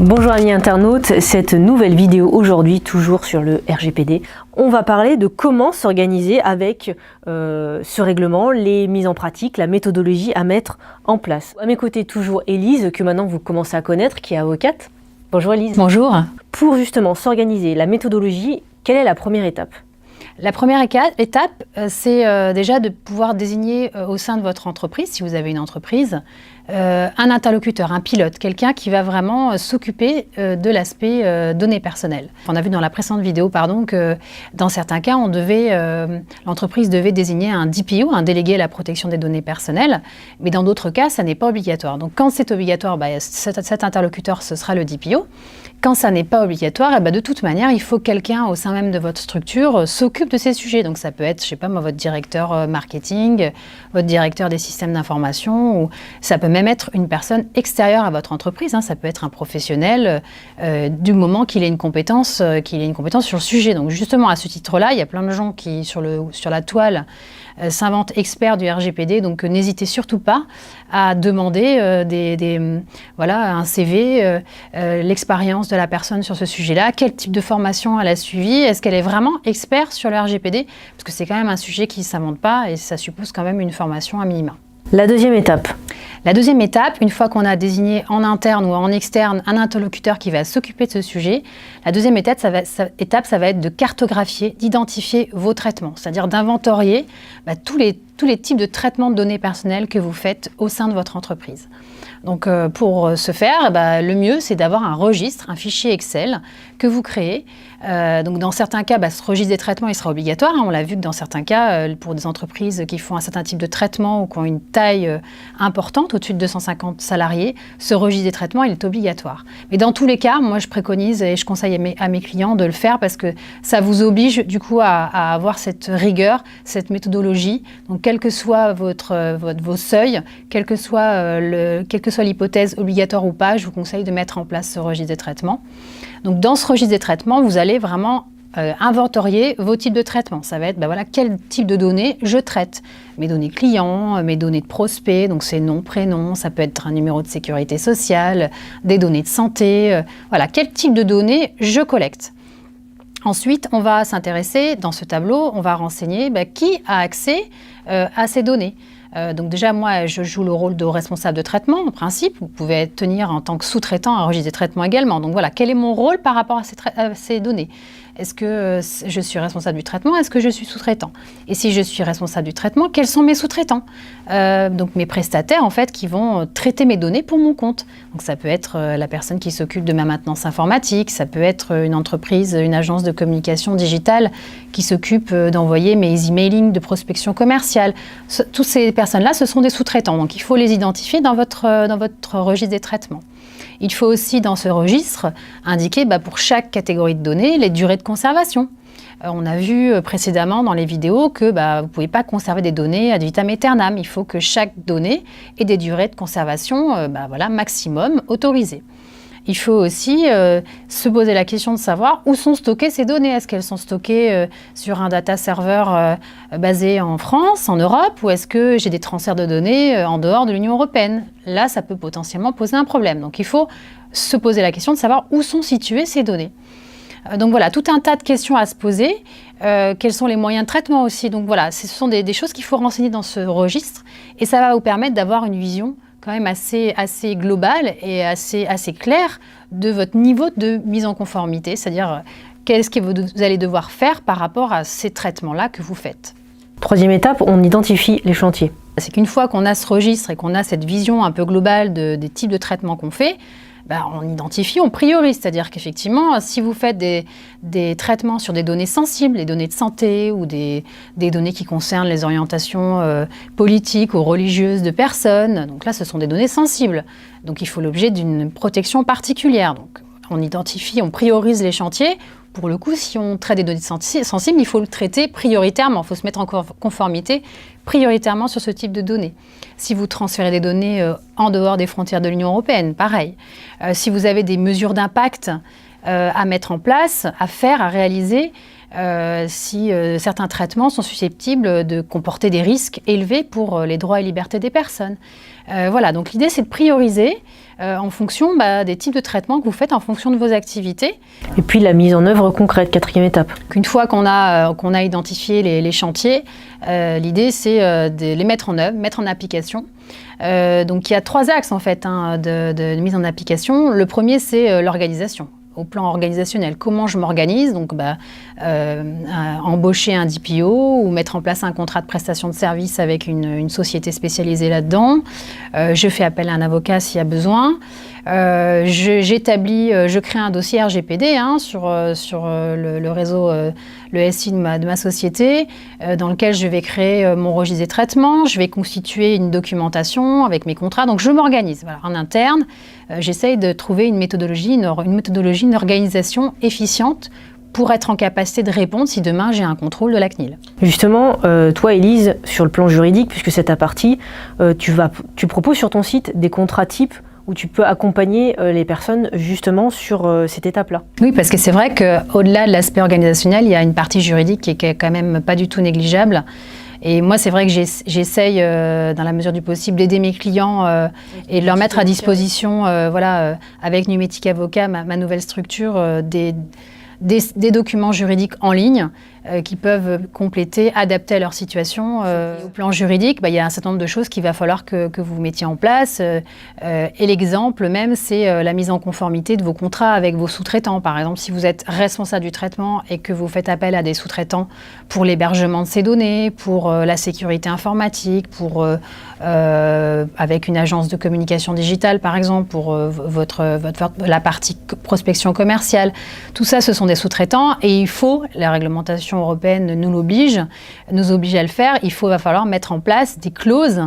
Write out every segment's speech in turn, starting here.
Bonjour amis internautes, cette nouvelle vidéo aujourd'hui toujours sur le RGPD. On va parler de comment s'organiser avec ce règlement, les mises en pratique, la méthodologie à mettre en place. À mes côtés toujours Élise, que maintenant vous commencez à connaître, qui est avocate. Bonjour Élise. Bonjour. Pour justement s'organiser, la méthodologie, quelle est la première étape ? La première étape, c'est déjà de pouvoir désigner au sein de votre entreprise, si vous avez une entreprise, un interlocuteur, un pilote, quelqu'un qui va vraiment s'occuper de l'aspect données personnelles. On a vu dans la précédente vidéo que dans certains cas, l'entreprise devait désigner un DPO, un délégué à la protection des données personnelles, mais dans d'autres cas, ça n'est pas obligatoire. Donc quand c'est obligatoire, cet interlocuteur, ce sera le DPO. Quand ça n'est pas obligatoire, de toute manière, il faut que quelqu'un au sein même de votre structure s'occupe de ces sujets. Donc ça peut être, je sais pas moi, votre directeur marketing, votre directeur des systèmes d'information, ou ça peut même être une personne extérieure à votre entreprise. Ça peut être un professionnel du moment qu'il ait une compétence, sur le sujet. Donc justement, à ce titre-là, il y a plein de gens qui, sur la toile, s'inventent experts du RGPD. Donc n'hésitez surtout pas à demander un CV, l'expérience de la personne sur ce sujet-là, quel type de formation elle a suivi, est-ce qu'elle est vraiment experte sur le RGPD, parce que c'est quand même un sujet qui ne s'invente pas et ça suppose quand même une formation à minima. La deuxième étape. La deuxième étape, une fois qu'on a désigné en interne ou en externe un interlocuteur qui va s'occuper de ce sujet, la deuxième étape, ça va être de cartographier, d'identifier vos traitements, c'est-à-dire d'inventorier tous les types de traitements de données personnelles que vous faites au sein de votre entreprise. Donc pour ce faire, le mieux c'est d'avoir un registre, un fichier Excel que vous créez. Donc dans certains cas, ce registre des traitements il sera obligatoire. On l'a vu que dans certains cas, pour des entreprises qui font un certain type de traitement ou qui ont une taille importante, au-dessus de 250 salariés, ce registre des traitements il est obligatoire. Mais dans tous les cas, moi je préconise et je conseille à mes clients de le faire parce que ça vous oblige du coup à avoir cette rigueur, cette méthodologie. Donc quel que soit vos seuils, quelle que soit l'hypothèse obligatoire ou pas, je vous conseille de mettre en place ce registre des traitements. Donc dans ce registre des traitements, vous allez vraiment inventorier vos types de traitements. Ça va être quel type de données je traite. Mes données clients, mes données de prospects, donc c'est nom, prénom, ça peut être un numéro de sécurité sociale, des données de santé. Quel type de données je collecte. Ensuite, on va s'intéresser, dans ce tableau, on va renseigner qui a accès à ces données. Donc déjà, moi, je joue le rôle de responsable de traitement, en principe. Vous pouvez tenir en tant que sous-traitant un registre des traitements également. Donc voilà, quel est mon rôle par rapport à ces données ? Est-ce que je suis responsable du traitement ? Est-ce que je suis sous-traitant ? Et si je suis responsable du traitement, quels sont mes sous-traitants ? Donc mes prestataires, en fait, qui vont traiter mes données pour mon compte. Donc ça peut être la personne qui s'occupe de ma maintenance informatique, ça peut être une entreprise, une agence de communication digitale qui s'occupe d'envoyer mes emailing de prospection commerciale. Toutes ces personnes-là, ce sont des sous-traitants. Donc il faut les identifier dans votre registre des traitements. Il faut aussi, dans ce registre, indiquer pour chaque catégorie de données les durées de conservation. On a vu précédemment dans les vidéos que vous ne pouvez pas conserver des données ad vitam aeternam. Il faut que chaque donnée ait des durées de conservation maximum autorisées. Il faut aussi se poser la question de savoir où sont stockées ces données. Est-ce qu'elles sont stockées sur un data server basé en France, en Europe, ou est-ce que j'ai des transferts de données en dehors de l'Union européenne ? Là, ça peut potentiellement poser un problème. Donc, il faut se poser la question de savoir où sont situées ces données. Donc voilà, tout un tas de questions à se poser. Quels sont les moyens de traitement aussi ? Donc voilà, ce sont des choses qu'il faut renseigner dans ce registre et ça va vous permettre d'avoir une vision quand même assez globale et assez claire de votre niveau de mise en conformité, c'est-à-dire qu'est-ce que vous allez devoir faire par rapport à ces traitements-là que vous faites. Troisième étape, on identifie les chantiers. C'est qu'une fois qu'on a ce registre et qu'on a cette vision un peu globale des types de traitements qu'on fait, on identifie, on priorise, c'est-à-dire qu'effectivement, si vous faites des traitements sur des données sensibles, des données de santé ou des données qui concernent les orientations politiques ou religieuses de personnes, donc là, ce sont des données sensibles. Donc, il faut l'objet d'une protection particulière. Donc, on identifie, on priorise les chantiers. Pour le coup, si on traite des données sensibles, il faut le traiter prioritairement. Il faut se mettre en conformité prioritairement sur ce type de données. Si vous transférez des données en dehors des frontières de l'Union européenne, pareil. Si vous avez des mesures d'impact à mettre en place, à faire, à réaliser, si certains traitements sont susceptibles de comporter des risques élevés pour les droits et libertés des personnes. Voilà, donc l'idée c'est de prioriser en fonction des types de traitements que vous faites en fonction de vos activités. Et puis la mise en œuvre concrète, 4e étape. Une fois qu'on a identifié les chantiers, l'idée c'est de les mettre en œuvre, mettre en application. Donc il y a 3 axes en fait de mise en application. Le premier c'est l'organisation. Au plan organisationnel, comment je m'organise, donc embaucher un DPO ou mettre en place un contrat de prestation de service avec une société spécialisée là-dedans. Je fais appel à un avocat s'il y a besoin. Je crée un dossier RGPD sur le réseau, le SI de ma société, dans lequel je vais créer mon registre des traitements, je vais constituer une documentation avec mes contrats. Donc je m'organise. Voilà, en interne, j'essaye de trouver une méthodologie, une organisation efficiente pour être en capacité de répondre si demain j'ai un contrôle de la CNIL. Justement, toi Élise, sur le plan juridique, puisque c'est ta partie, tu proposes sur ton site des contrats types où tu peux accompagner les personnes justement sur cette étape-là. Oui, parce que c'est vrai qu'au-delà de l'aspect organisationnel, il y a une partie juridique qui est quand même pas du tout négligeable. Et moi, c'est vrai que j'essaye, dans la mesure du possible, d'aider mes clients et de leur mettre à disposition, avec Numétique Avocat, ma nouvelle structure, des documents juridiques en ligne qui peuvent compléter, adapter à leur situation. Au plan juridique, il y a un certain nombre de choses qu'il va falloir que vous mettiez en place. Et l'exemple même, c'est la mise en conformité de vos contrats avec vos sous-traitants. Par exemple, si vous êtes responsable du traitement et que vous faites appel à des sous-traitants pour l'hébergement de ces données, pour la sécurité informatique, avec une agence de communication digitale, par exemple, pour la partie prospection commerciale. Tout ça, ce sont des sous-traitants et il faut, la réglementation européenne nous oblige à le faire, va falloir mettre en place des clauses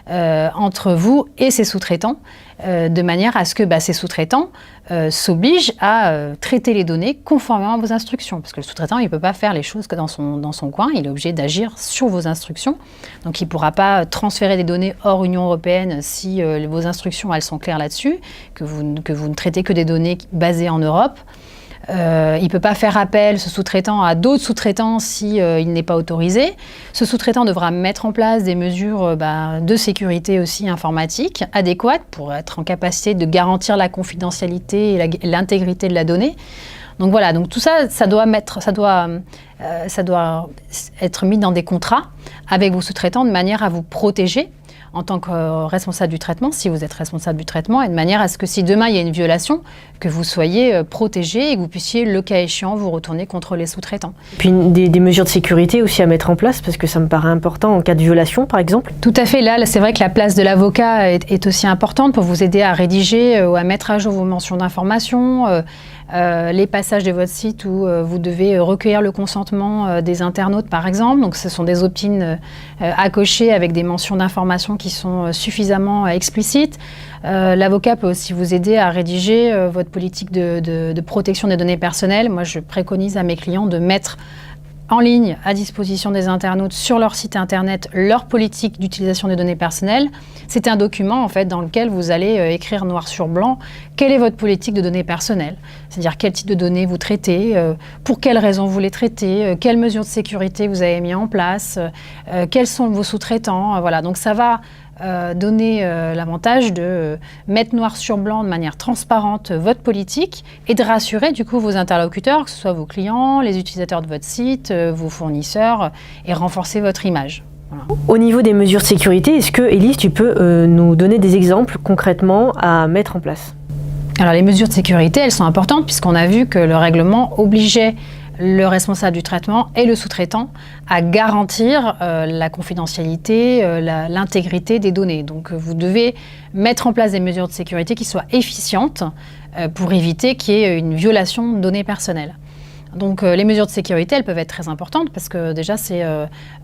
entre vous et ces sous-traitants, de manière à ce que ces sous-traitants s'obligent à traiter les données conformément à vos instructions. Parce que le sous-traitant, il ne peut pas faire les choses que dans son coin, il est obligé d'agir sur vos instructions. Donc il ne pourra pas transférer des données hors Union européenne si vos instructions elles sont claires là-dessus, que vous ne traitez que des données basées en Europe. Il ne peut pas faire appel, ce sous-traitant, à d'autres sous-traitants si il n'est pas autorisé. Ce sous-traitant devra mettre en place des mesures de sécurité aussi informatique adéquates pour être en capacité de garantir la confidentialité et l'intégrité de la donnée. Donc voilà, donc tout ça, ça doit être mis dans des contrats avec vos sous-traitants de manière à vous protéger en tant que responsable du traitement, si vous êtes responsable du traitement, et de manière à ce que si demain il y a une violation, que vous soyez protégé et que vous puissiez, le cas échéant, vous retourner contre les sous-traitants. Puis des mesures de sécurité aussi à mettre en place, parce que ça me paraît important en cas de violation, par exemple. Tout à fait. Là, c'est vrai que la place de l'avocat est aussi importante pour vous aider à rédiger ou à mettre à jour vos mentions d'information, les passages de votre site où vous devez recueillir le consentement des internautes, par exemple. Donc, ce sont des opt-in à cocher avec des mentions d'information qui sont suffisamment explicites. L'avocat peut aussi vous aider à rédiger votre politique de protection des données personnelles. Moi, je préconise à mes clients de mettre en ligne à disposition des internautes sur leur site internet leur politique d'utilisation des données personnelles. C'est un document en fait dans lequel vous allez écrire noir sur blanc quelle est votre politique de données personnelles, c'est-à-dire quel type de données vous traitez, pour quelles raisons vous les traitez, quelles mesures de sécurité vous avez mis en place, quels sont vos sous-traitants. Voilà, donc ça va donner l'avantage de mettre noir sur blanc de manière transparente votre politique et de rassurer du coup vos interlocuteurs, que ce soit vos clients, les utilisateurs de votre site, vos fournisseurs, et renforcer votre image. Voilà. Au niveau des mesures de sécurité, est-ce que, Élise, tu peux nous donner des exemples concrètement à mettre en place ? Alors les mesures de sécurité, elles sont importantes puisqu'on a vu que le règlement obligeait le responsable du traitement et le sous-traitant à garantir la confidentialité, l'intégrité des données. Donc vous devez mettre en place des mesures de sécurité qui soient efficientes pour éviter qu'il y ait une violation de données personnelles. Donc les mesures de sécurité, elles peuvent être très importantes parce que déjà c'est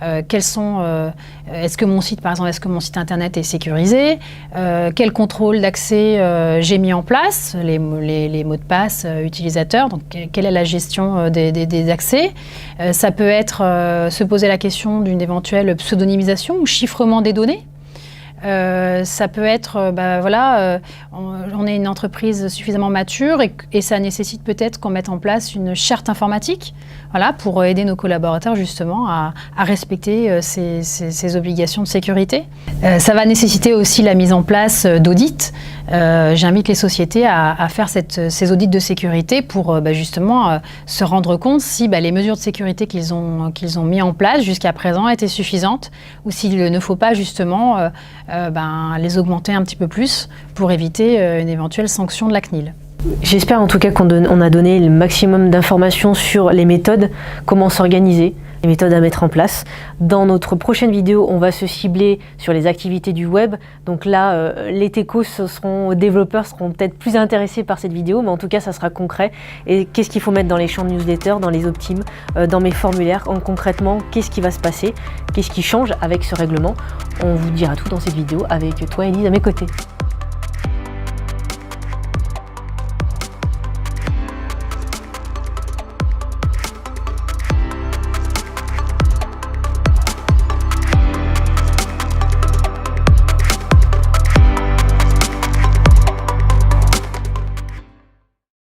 est-ce que mon site, par exemple, est-ce que mon site internet est sécurisé, quel contrôle d'accès j'ai mis en place, les mots de passe utilisateurs, donc quelle est la gestion des accès. Ça peut être se poser la question d'une éventuelle pseudonymisation ou chiffrement des données. Ça peut être, on est une entreprise suffisamment mature et ça nécessite peut-être qu'on mette en place une charte informatique, voilà, pour aider nos collaborateurs justement à respecter ces obligations de sécurité. Ça va nécessiter aussi la mise en place d'audits. J'invite les sociétés à faire ces audits de sécurité pour justement se rendre compte si les mesures de sécurité qu'ils ont mis en place jusqu'à présent étaient suffisantes ou s'il ne faut pas justement les augmenter un petit peu plus pour éviter une éventuelle sanction de la CNIL. J'espère en tout cas qu'on a donné le maximum d'informations sur les méthodes, comment s'organiser, les méthodes à mettre en place. Dans notre prochaine vidéo, on va se cibler sur les activités du web. Donc là, les techos développeurs seront peut-être plus intéressés par cette vidéo, mais en tout cas, ça sera concret. Et qu'est-ce qu'il faut mettre dans les champs de newsletter, dans les optimes, dans mes formulaires, concrètement, qu'est-ce qui va se passer, qu'est-ce qui change avec ce règlement. On vous dira tout dans cette vidéo avec toi, Élise, à mes côtés.